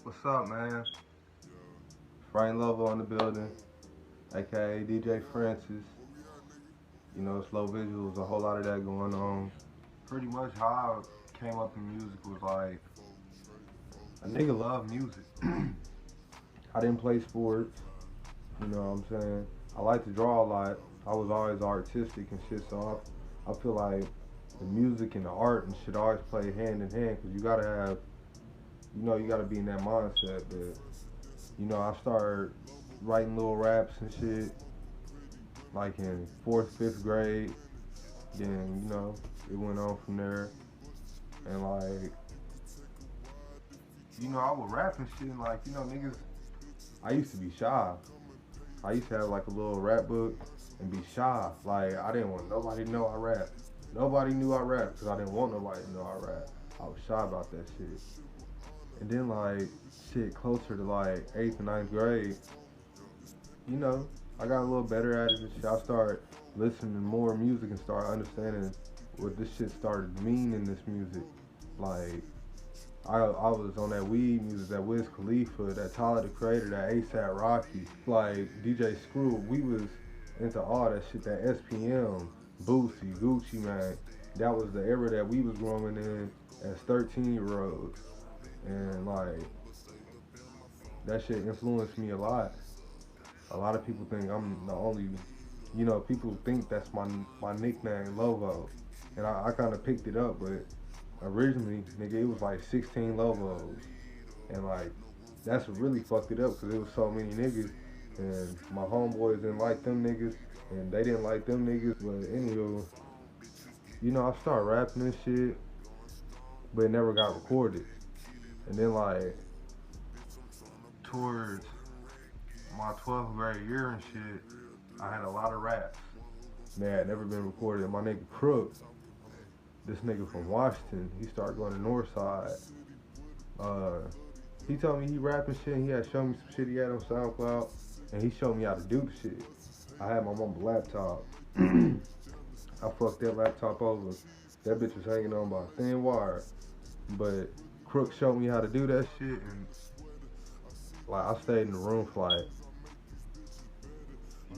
What's up, man? Frank Lovo in the building, aka DJ Francis. You know, slow visuals, a whole lot of that going on. Pretty much how I came up in music was like a nigga love music. I didn't play sports, you know what I'm saying? I like to draw a lot. I was always artistic and shit, so I feel like the music and the art and shit always play hand in hand because you gotta have, you gotta be in that mindset. But, I started writing little raps and shit like in fourth, fifth grade. Then, it went on from there. And like, I would rap and shit and like, niggas, I used to be shy. I used to have like a little rap book and be shy. Like, I didn't want nobody to know I rap. Nobody knew I rap because I didn't want nobody to know I rap. I was shy about that shit. And then like, shit, closer to like 8th and ninth grade, you know, I got a little better at it and shit. I started listening to more music and started understanding what this shit started to mean in this music. Like, I was on that weed music, that Wiz Khalifa, that Tyler the Creator, that ASAP Rocky, like DJ Screw. We was into all that shit, that SPM, Boosie, Gucci, man. That was the era that we was growing in as 13-year-olds. And like, that shit influenced me a lot. A lot of people think I'm the only, people think that's my nickname, Lovo. And I kind of picked it up, but originally, nigga, it was like 16 Lovos. And like, that's what really fucked it up because it was so many niggas. And my homeboys didn't like them niggas, and they didn't like them niggas. But anywho, I started rapping and shit, but it never got recorded. And then like, towards my 12th grade year and shit, I had a lot of raps that had never been recorded. And my nigga Crook, this nigga from Washington, he started going to Northside. Uh, he told me he rapping shit and he had shown me some shit he had on SoundCloud and he showed me how to do the shit. I had my mama's laptop. I fucked that laptop over. That bitch was hanging on by a thin wire. But Crook showed me how to do that shit and like I stayed in the room for like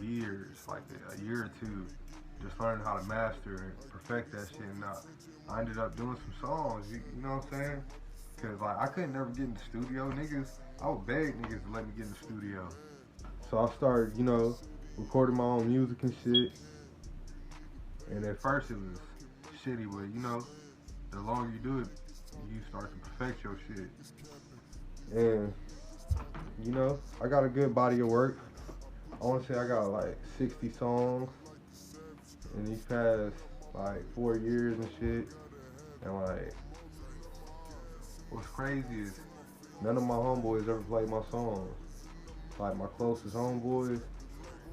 years, like a year or two, just learning how to master and perfect that shit. And I ended up doing some songs, you know what I'm saying? Cause like I couldn't never get in the studio, niggas. I would beg niggas to let me get in the studio. So I started, recording my own music and shit. And at first it was shitty, but the longer you do it, you start to perfect your shit. And I got a good body of work. I want to say I got like 60 songs in these past like 4 years and shit. And like, what's crazy is none of my homeboys ever played my songs. Like my closest homeboys,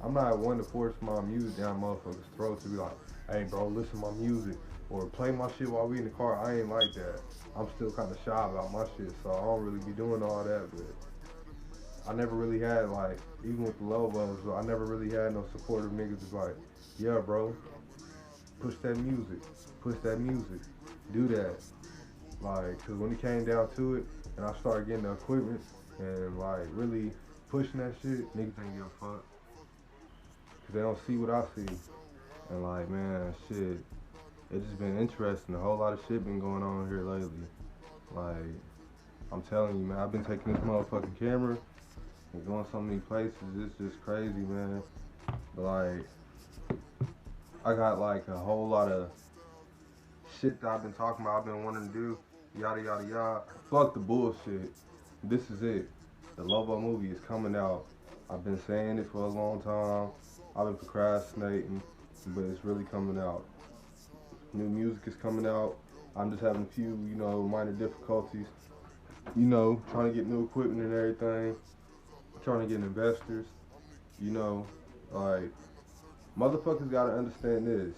I'm not one to force my music down motherfuckers' throats to be like, hey bro, listen to my music or play my shit while we in the car. I ain't like that. I'm still kind of shy about my shit, so I don't really be doing all that. But I never really had like, even with the Lovos, I never really had no supportive niggas that's like, yeah bro, push that music, do that. Like, cause when it came down to it, and I started getting the equipment and like really pushing that shit, niggas ain't give a fuck, cause they don't see what I see. And like, man, shit, it's just been interesting. A whole lot of shit been going on here lately. Like, I'm telling you, man, I've been taking this motherfucking camera and going so many places. It's just crazy, man. But like, I got like a whole lot of shit that I've been talking about, I've been wanting to do, yada yada yada. Fuck the bullshit. This is it. The Lovo movie is coming out. I've been saying it for a long time. I've been procrastinating, but it's really coming out. New music is coming out. I'm just having a few, minor difficulties. Trying to get new equipment and everything. Trying to get investors. You know, like, motherfuckers gotta understand this.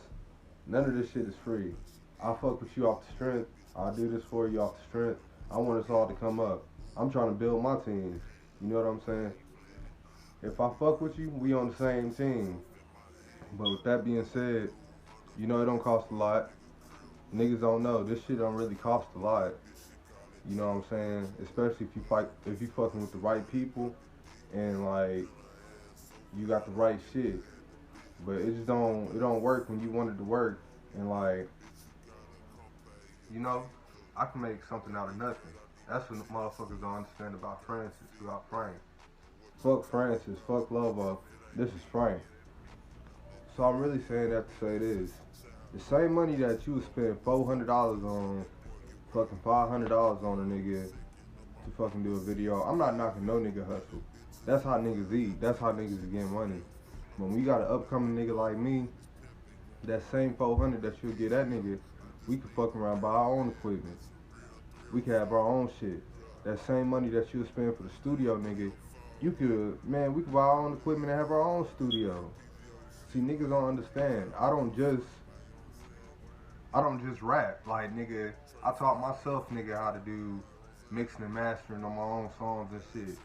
None of this shit is free. I fuck with you off the strength. I'll do this for you off the strength. I want us all to come up. I'm trying to build my team. You know what I'm saying? If I fuck with you, we on the same team. But with that being said, it don't cost a lot. Niggas don't know. This shit don't really cost a lot. You know what I'm saying? Especially if you fucking with the right people and like you got the right shit. But it don't work when you want it to work. And like, you know, I can make something out of nothing. That's what motherfuckers don't understand about Francis, about Frank. Fuck Francis, fuck Lovo. This is Frank. So I'm really saying that to say this. The same money that you would spend $400 on, fucking $500 on a nigga to fucking do a video. I'm not knocking no nigga hustle. That's how niggas eat. That's how niggas get money. When we got an upcoming nigga like me, that same 400 that you'll get that nigga, we could fuck around buy our own equipment. We could have our own shit. That same money that you'll spend for the studio nigga, we could buy our own equipment and have our own studio. See, niggas don't understand. I don't just rap. Like, nigga, I taught myself, nigga, how to do mixing and mastering on my own songs and shit.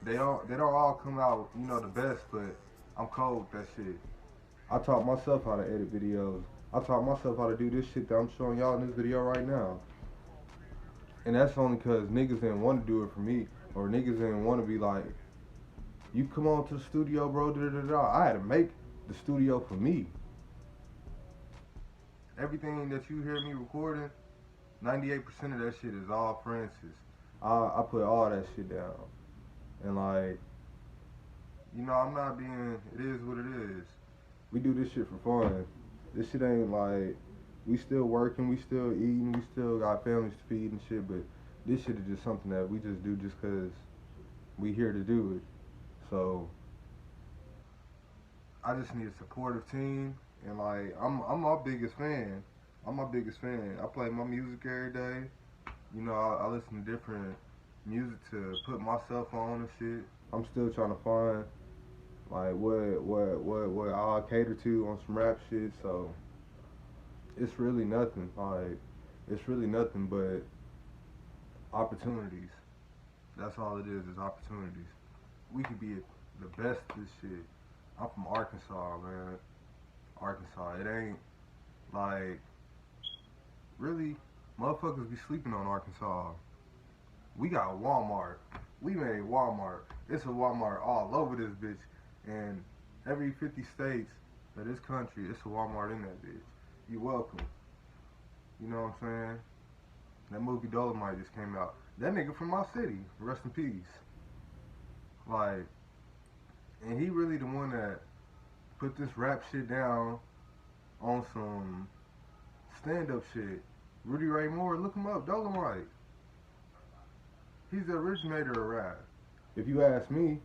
They don't all come out, you know, the best, but I'm cold with that shit. I taught myself how to edit videos. I taught myself how to do this shit that I'm showing y'all in this video right now. And that's only because niggas didn't want to do it for me. Or niggas didn't want to be like, you come on to the studio, bro, da da da. I had to make the studio for me. Everything that you hear me recording, 98% of that shit is all Francis. I put all that shit down. And like, you know, I'm not being, it is what it is. We do this shit for fun. This shit ain't like, we still working, we still eating, we still got families to feed and shit, but this shit is just something that we just do just cause we here to do it. So, I just need a supportive team, and like, I'm my biggest fan. I'm my biggest fan. I play my music every day. You know, I listen to different music to put myself on and shit. I'm still trying to find like what I'll cater to on some rap shit. So it's really nothing. Like it's really nothing but opportunities. That's all it is opportunities. We could be the best at this shit. I'm from Arkansas, man. Arkansas. It ain't like really motherfuckers be sleeping on Arkansas. We got Walmart. We made Walmart. It's a Walmart all over this bitch. And every 50 states of this country, it's a Walmart in that bitch. You welcome. You know what I'm saying? That movie Dolomite just came out. That nigga from my city. Rest in peace. Like, and he really the one that put this rap shit down on some stand-up shit. Rudy Ray Moore, look him up, Dolomite. He's the originator of rap. If you ask me,